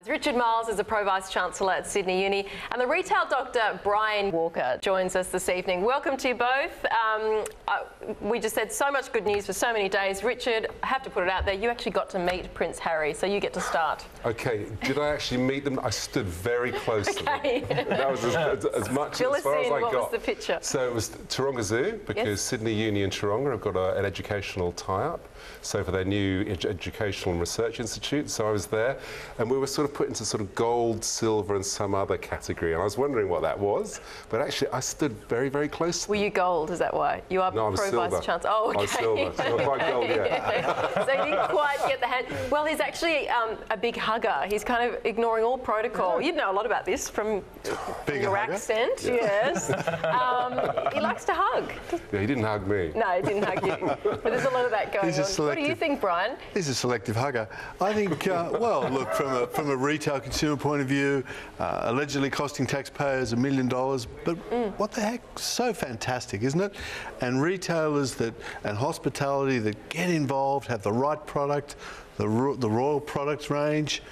Richard Miles is a Pro Vice-Chancellor at Sydney Uni, and the retail doctor Brian Walker joins us this evening. Welcome to you both. We just said so much good news for so many days. Richard, I have to put it out there, you actually got to meet Prince Harry, so you get to start. OK, did I actually meet them? I stood very close to them. That was as much Fill as far us as in. I got. What was the picture? So it was Taronga Zoo, because Yes. Sydney Uni and Taronga have got an educational tie-up. So for their new educational and research institute, so I was there, and we were sort of put into sort of gold, silver, and some other category, and I was wondering what that was. But actually, I stood very, very close. Were you gold? Is that why you are No, I was Pro silver. Vice-Chancellor? Oh, okay. I was silver. So not quite gold yet. So you didn't quite get the hand. Well, he's actually a big hugger. He's kind of ignoring all protocol. You'd know a lot about this from your accent. Yes. He likes to hug. Yeah, he didn't hug me. No, he didn't hug you. But there's a lot of that going on. What do you think, Brian? He's a selective hugger. I think, well, look, from a retail consumer point of view, allegedly costing taxpayers $1 million, but what the heck? So fantastic, isn't it? And retailers and hospitality that get involved, have the right product, the Royal products range,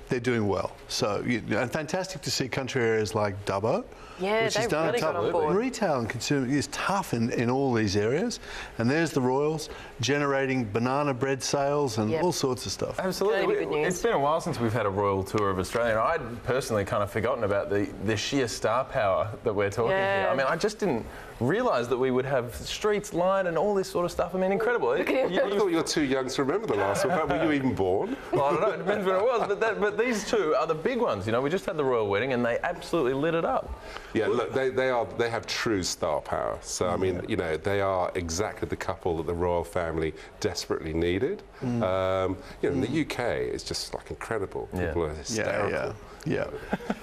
they're doing well. So, and fantastic to see country areas like Dubbo. Yeah, which they've is done really got on board. Retail and consumer is tough in all these areas, and there's the Royals generating banana bread sales and all sorts of stuff. Absolutely. Good news. It's been a while since we've had a Royal tour of Australia. I'd personally kind of forgotten about the sheer star power that we're talking here. I mean, I just didn't realise that we would have streets lined and all this sort of stuff. I mean, incredible. I thought you were too young to remember the last one. Were you even born? Well, I don't know, it depends when it was, but these two are the big ones. You know, we just had the Royal wedding and they absolutely lit it up. Yeah, look, they have true star power. So, I mean, you know, they are exactly the couple that the royal family desperately needed. You know, in the UK, it's just like incredible. People are hysterical. Yeah.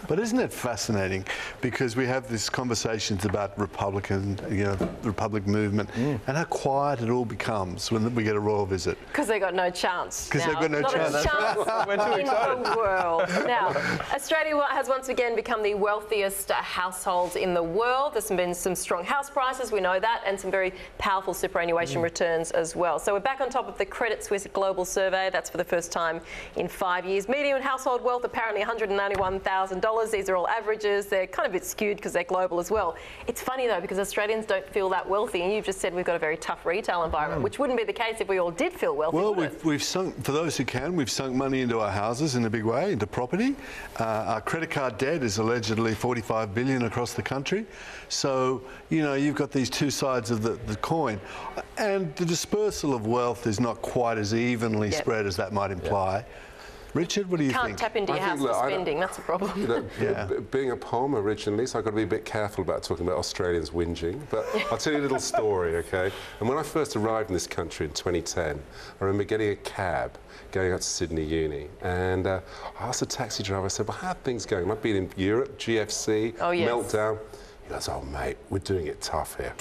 But isn't it fascinating? Because we have these conversations about Republican, the Republic movement, and how quiet it all becomes when we get a royal visit. Because they got no chance. Because they've got no chance. Not a chance We're too in excited. the world. Now, Australia has once again become the wealthiest household in the world. There's been some strong house prices, we know that, and some very powerful superannuation returns as well. So we're back on top of the Credit Suisse Global Survey. That's for the first time in 5 years. Median household wealth apparently $191,000. These are all averages. They're kind of a bit skewed because they're global as well. It's funny though, because Australians don't feel that wealthy, and you've just said we've got a very tough retail environment, which wouldn't be the case if we all did feel wealthy. Well, we've sunk, for those who can, we've sunk money into our houses in a big way, into property. Our credit card debt is allegedly $45 billion across the country. So, you know, you've got these two sides of the coin. And the dispersal of wealth is not quite as evenly spread as that might imply. Richard, what do you think? Can't tap into your house for spending, that's a problem. You know, being a Pom originally, so I've got to be a bit careful about talking about Australians whinging, but I'll tell you a little story, OK? And when I first arrived in this country in 2010, I remember getting a cab going out to Sydney Uni, and I asked the taxi driver, I said, well, how are things going? I've been in Europe, GFC, meltdown. He goes, oh, mate, we're doing it tough here.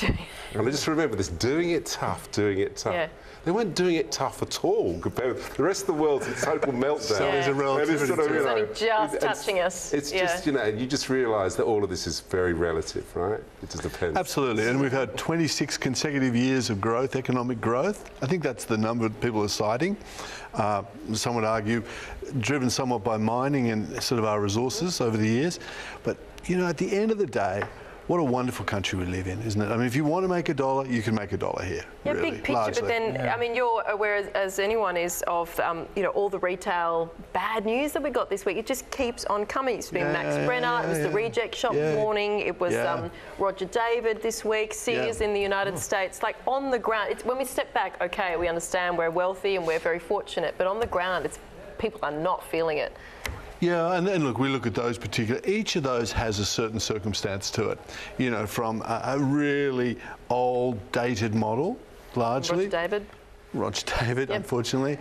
And I just remember this, doing it tough. Yeah. They weren't doing it tough at all compared with the rest of the world's in total meltdown. So there's a relativity. It's only just touching us. It's just, you know, you just realise that all of this is very relative, right? It just depends. Absolutely, and we've had 26 consecutive years of growth, economic growth. I think that's the number that people are citing. Some would argue driven somewhat by mining and sort of our resources over the years. But, you know, at the end of the day, what a wonderful country we live in, isn't it? I mean, if you want to make a dollar, you can make a dollar here. Yeah, really, big picture, largely. but then, I mean, you're aware as anyone is of, you know, all the retail bad news that we got this week. It just keeps on coming. It's been Max Brenner, it was the reject shop warning, it was Roger David this week, Sears in the United States. Like, on the ground, when we step back, OK, we understand we're wealthy and we're very fortunate, but on the ground, people are not feeling it. Yeah, and look, we look at those particular, each of those has a certain circumstance to it. You know, from a really old, dated model, largely. Roger David, unfortunately.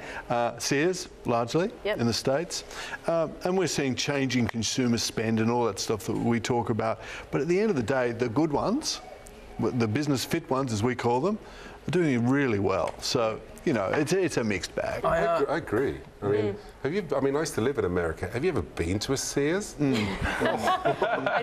Sears, largely, in the States. And we're seeing changing consumer spend and all that stuff that we talk about. But at the end of the day, the good ones, the business fit ones, as we call them, are doing really well. So, you know, it's a mixed bag. I agree. I mean, I used to live in America. Have you ever been to a Sears? I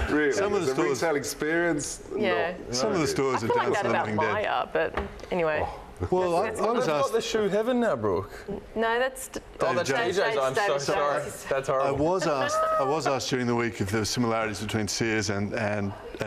did. Really? Some of the stores, retail experience? Yeah. Some of the stores I are feel down like that to the about living dead. Maya, but anyway. Well, I was They've got asked. the shoe heaven now, Brooke. No, that's... Oh, that's Jones. DJ's. I'm so David sorry. Jones. That's I horrible. was asked during the week if there were similarities between Sears and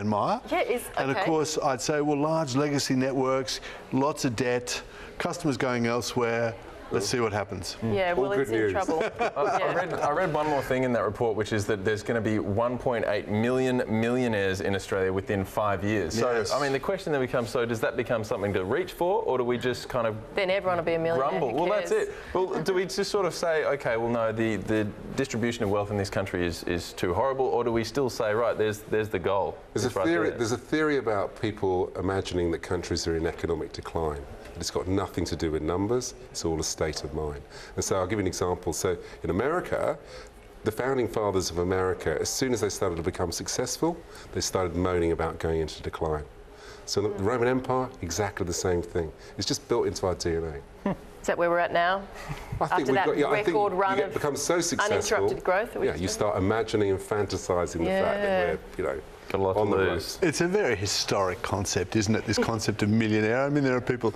Myer. Yeah, And of okay. course, I'd say, well, large legacy networks, lots of debt, customers going elsewhere. Let's see what happens. Yeah, well, All it's good in news. trouble. I read one more thing in that report, which is that there's going to be 1.8 million millionaires in Australia within 5 years. Yes. So, I mean, the question then becomes, so does that become something to reach for, or do we just kind of Then everyone will be a millionaire. rumble? Who Well, that's cares? it. Well, do we just sort of say, okay, well, no, the distribution of wealth in this country is too horrible, or do we still say, right, there's the goal? There's a It's right theory. there. There's a theory about people imagining that countries are in economic decline. It's got nothing to do with numbers. It's all a state of mind. And so I'll give you an example. So in America, the founding fathers of America, as soon as they started to become successful, they started moaning about going into decline. So the Roman Empire, exactly the same thing. It's just built into our DNA. Is that where we're at now? I After that record run you of become so successful. uninterrupted growth? Yeah, you start imagining and fantasizing the fact that we're, Got a lot on to the lose. ropes. It's a very historic concept, isn't it? This concept of millionaire. I mean, there are people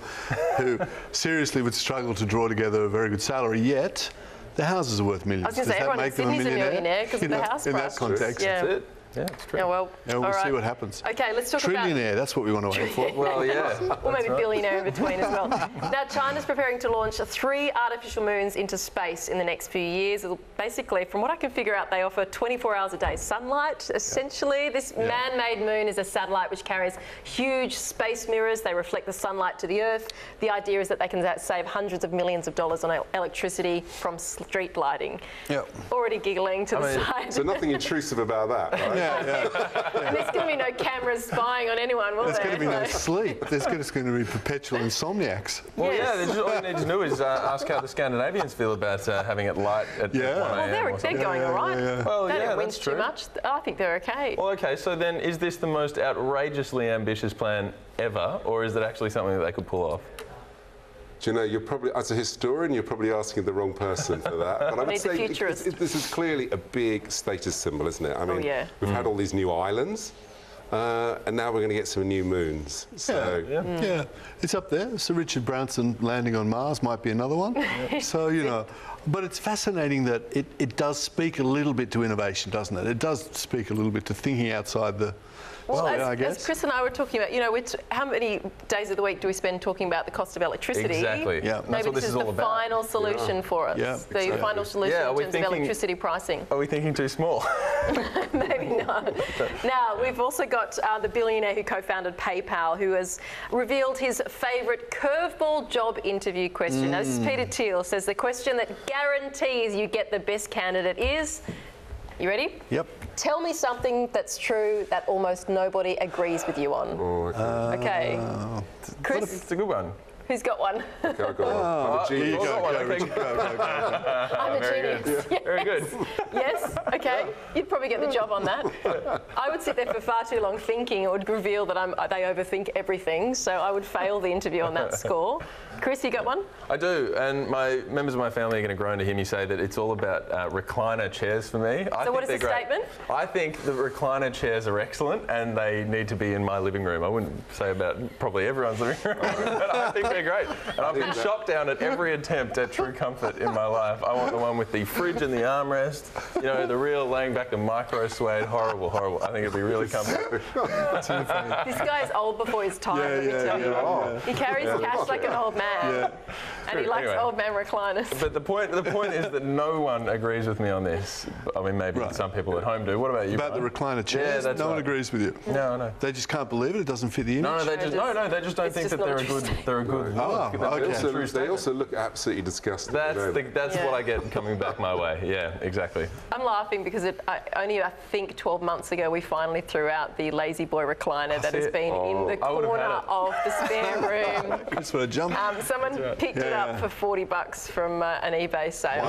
who seriously would struggle to draw together a very good salary, yet their houses are worth millions. I was going to say, Does that everyone in make them Sydney's a millionaire because of the house in price. that context. Yeah. That's it. Yeah, it's true. Yeah, well, Yeah, we'll all right. see what happens. Okay, let's talk about... Trillionaire, that's what we want to aim for. Well, yeah. Or maybe that's right. billionaire in between as well. Now, China's preparing to launch 3 artificial moons into space in the next few years. It'll basically, from what I can figure out, they offer 24 hours a day sunlight, essentially. This man-made moon is a satellite which carries huge space mirrors. They reflect the sunlight to the Earth. The idea is that they can save hundreds of millions of dollars on electricity from street lighting. Yep. Already giggling to the side. So nothing intrusive about that, right? Yeah. And there's going to be no cameras spying on anyone, will There's there? going to be no So- sleep. There's going to be perpetual insomniacs. Well, Yes. yeah, all you need to do is ask how the Scandinavians feel about having it light at 1 Yeah. a.m. Well, they're or something. going all right. Well, They yeah, don't that's winch true. too much. I think they're okay. Well, okay, so then is this the most outrageously ambitious plan ever, or is it actually something that they could pull off? Do you know, you're probably, as a historian, you're probably asking the wrong person for that. But I would Need the say futurist. this is clearly a big status symbol, isn't it? I mean, yeah. we've had all these new islands, and now we're going to get some new moons. So, Yeah, it's up there. Sir Richard Branson landing on Mars might be another one. So, you know, but it's fascinating that it does speak a little bit to innovation, doesn't it? It does speak a little bit to thinking outside the... Well, I as guess. Chris and I were talking about, you know, how many days of the week do we spend talking about the cost of electricity? Exactly. Yeah. That's Maybe what this is the all about. final solution for us. Yeah, the exactly. final solution Yeah, are in we terms of thinking- electricity pricing. Are we thinking too small? Maybe not. Now, we've also got the billionaire who co-founded PayPal, who has revealed his favourite curveball job interview question. Now, this is Peter Thiel, says the question that guarantees you get the best candidate is... You ready? Yep. Tell me something that's true that almost nobody agrees with you on. Okay. Chris, It's a good one. who's got one? okay, I've got one. I'm a genius. you got one, okay. Richard, go. I'm a Very genius. good. Very good. Yes, okay. You'd probably get the job on that. I would sit there for far too long thinking it would reveal that they overthink everything, so I would fail the interview on that score. Chris, you got one? I do, and members of my family are going to groan to hear me say that it's all about recliner chairs for me. So what is the statement? I think the recliner chairs are excellent, and they need to be in my living room. I wouldn't say about probably everyone's living room, but I think they're great. And I've been shot down at every attempt at true comfort in my life. I want the one with the fridge and the armrest, you know, the real laying back the micro suede. Horrible, horrible. I think it'd be really comfortable. This guy is old before his time, let me tell you. He carries cash like an old man. And he likes Anyway. old man recliners. But the point is that no one agrees with me on this. I mean, maybe some people at home do. What about you? About the Brian? recliner chairs, that's no one right. agrees with you. No, no. They just can't believe it. It doesn't fit the image. No, they just don't It's think just that not they're a interesting. good Oh, look. That's okay. a true They statement. also look absolutely disgusting. That's don't they? what I get coming back my way. Yeah, exactly. I'm laughing because I think 12 months ago we finally threw out the lazy boy recliner that has it. been in the I would've corner had it. of the spare room. Chris would have jumped. Someone picked it up for $40 from an eBay sale,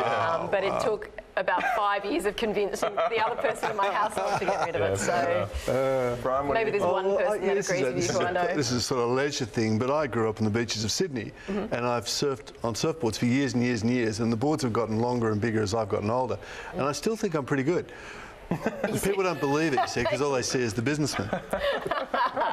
but it took about 5 years of convincing the other person in my household to get rid of it. So Brian, what maybe do you there's one person that this agrees is with you who I know. This is a sort of leisure thing, but I grew up on the beaches of Sydney, and I've surfed on surfboards for years and years and years, and the boards have gotten longer and bigger as I've gotten older, and I still think I'm pretty good. People don't believe it, you see, because all they see is the businessman.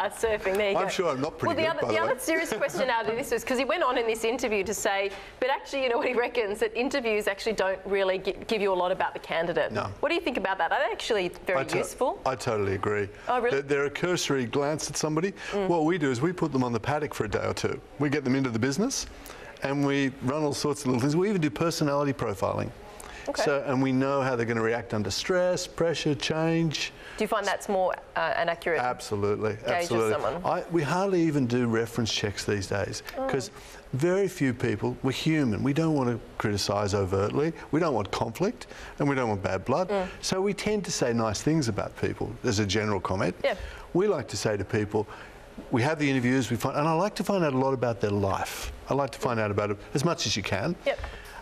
Surfing, there you go. I'm sure I'm not pretty good, by the way. The other serious question out of this was, because he went on in this interview to say, but actually, you know what he reckons, that interviews actually don't really give you a lot about the candidate. No. What do you think about that? Are they actually very useful? I totally agree. Oh, really? They're a cursory glance at somebody. What we do is we put them on the paddock for a day or two. We get them into the business and we run all sorts of little things. We even do personality profiling. Okay. So, and we know how they're going to react under stress, pressure, change. Do you find that's more an accurate Absolutely, gauge of someone? We hardly even do reference checks these days because very few people, we're human. We don't want to criticise overtly. We don't want conflict and we don't want bad blood. So we tend to say nice things about people as a general comment. Yeah. We like to say to people, we have the interviews, and I like to find out a lot about their life. I like to find out about it as much as you can. Yep.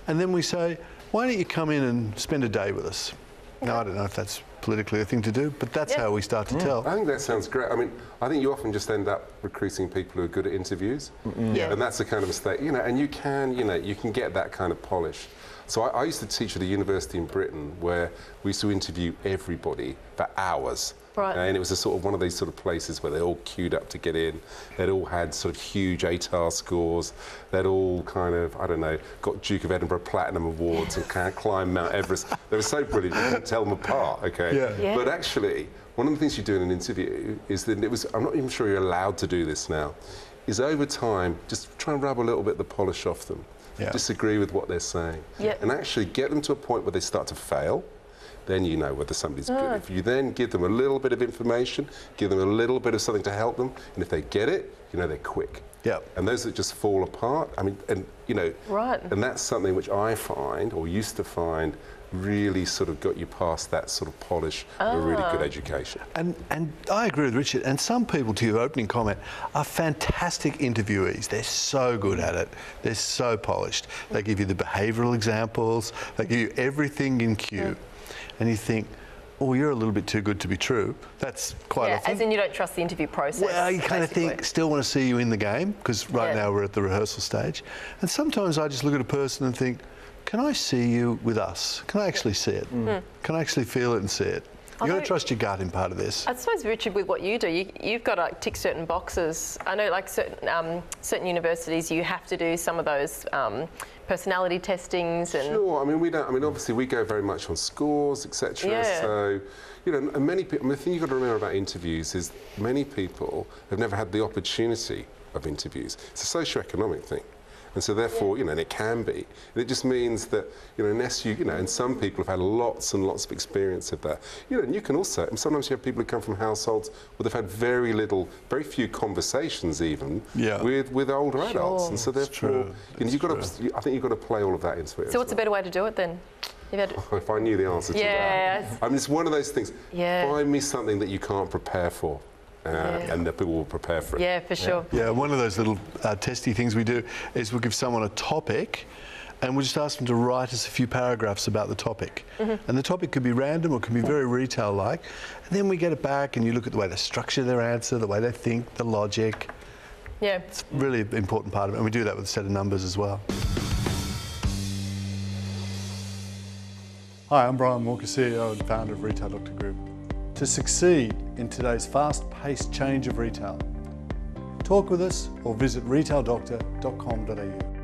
And then we say, why don't you come in and spend a day with us? Now, I don't know if that's politically a thing to do, but that's how we start to tell. I think that sounds great. I mean, I think you often just end up recruiting people who are good at interviews. Yeah. And that's the kind of mistake, you know, and you can get that kind of polish. So I used to teach at a university in Britain where we used to interview everybody for hours. Right. And it was a sort of one of these sort of places where they all queued up to get in. They'd all had sort of huge ATAR scores. They'd all kind of, I don't know, got Duke of Edinburgh Platinum Awards and kind of climbed Mount Everest. They were so brilliant, you couldn't tell them apart, okay? Yeah. But actually, one of the things you do in an interview is that I'm not even sure you're allowed to do this now, is over time, just try and rub a little bit of the polish off them. Yeah. Disagree with what they're saying. Yep. And actually get them to a point where they start to fail. Then you know whether somebody's good. If you then give them a little bit of information, give them a little bit of something to help them, and if they get it, you know they're quick. Yeah. And those that just fall apart, I mean, and you know, right. And that's something which I find, or used to find, really sort of got you past that sort of polish of a really good education. And I agree with Richard. And some people, to your opening comment, are fantastic interviewees. They're so good at it. They're so polished. They give you the behavioural examples. They give you everything in cue. And you think, oh, you're a little bit too good to be true. That's quite often. As in you don't trust the interview process. Well, you kind of think, still want to see you in the game, because right now we're at the rehearsal stage. And sometimes I just look at a person and think, can I see you with us? Can I actually see it? Can I actually feel it and see it? You've got to trust your gut in part of this. I suppose, Richard, with what you do, you've got to tick certain boxes. I know, like certain universities, you have to do some of those personality testings. And sure. I mean, we don't. I mean, obviously, we go very much on scores, etc. Yeah. So, you know, and many people. I mean, the thing you've got to remember about interviews is many people have never had the opportunity of interviews. It's a socio-economic thing. And so therefore, you know, and it can be. And it just means that, you know, unless you know, and some people have had lots and lots of experience of that. You know, and you can also, and sometimes you have people who come from households where they've had very few conversations even with older adults. And so therefore, you know, you've got to, I think you've got to play all of that into it. So what's a better way to do it then? If I knew the answer to that. I mean, it's one of those things. Find me something that you can't prepare for. And the people will prepare for it. Yeah, for sure. Yeah, one of those little testy things we do is we'll give someone a topic and we'll just ask them to write us a few paragraphs about the topic. And the topic could be random or it can be very retail-like. And then we get it back and you look at the way they structure their answer, the way they think, the logic. Yeah. It's a really important part of it. And we do that with a set of numbers as well. Hi, I'm Brian Walker, CEO and founder of Retail Doctor Group. To succeed in today's fast-paced change of retail, talk with us or visit retaildoctor.com.au.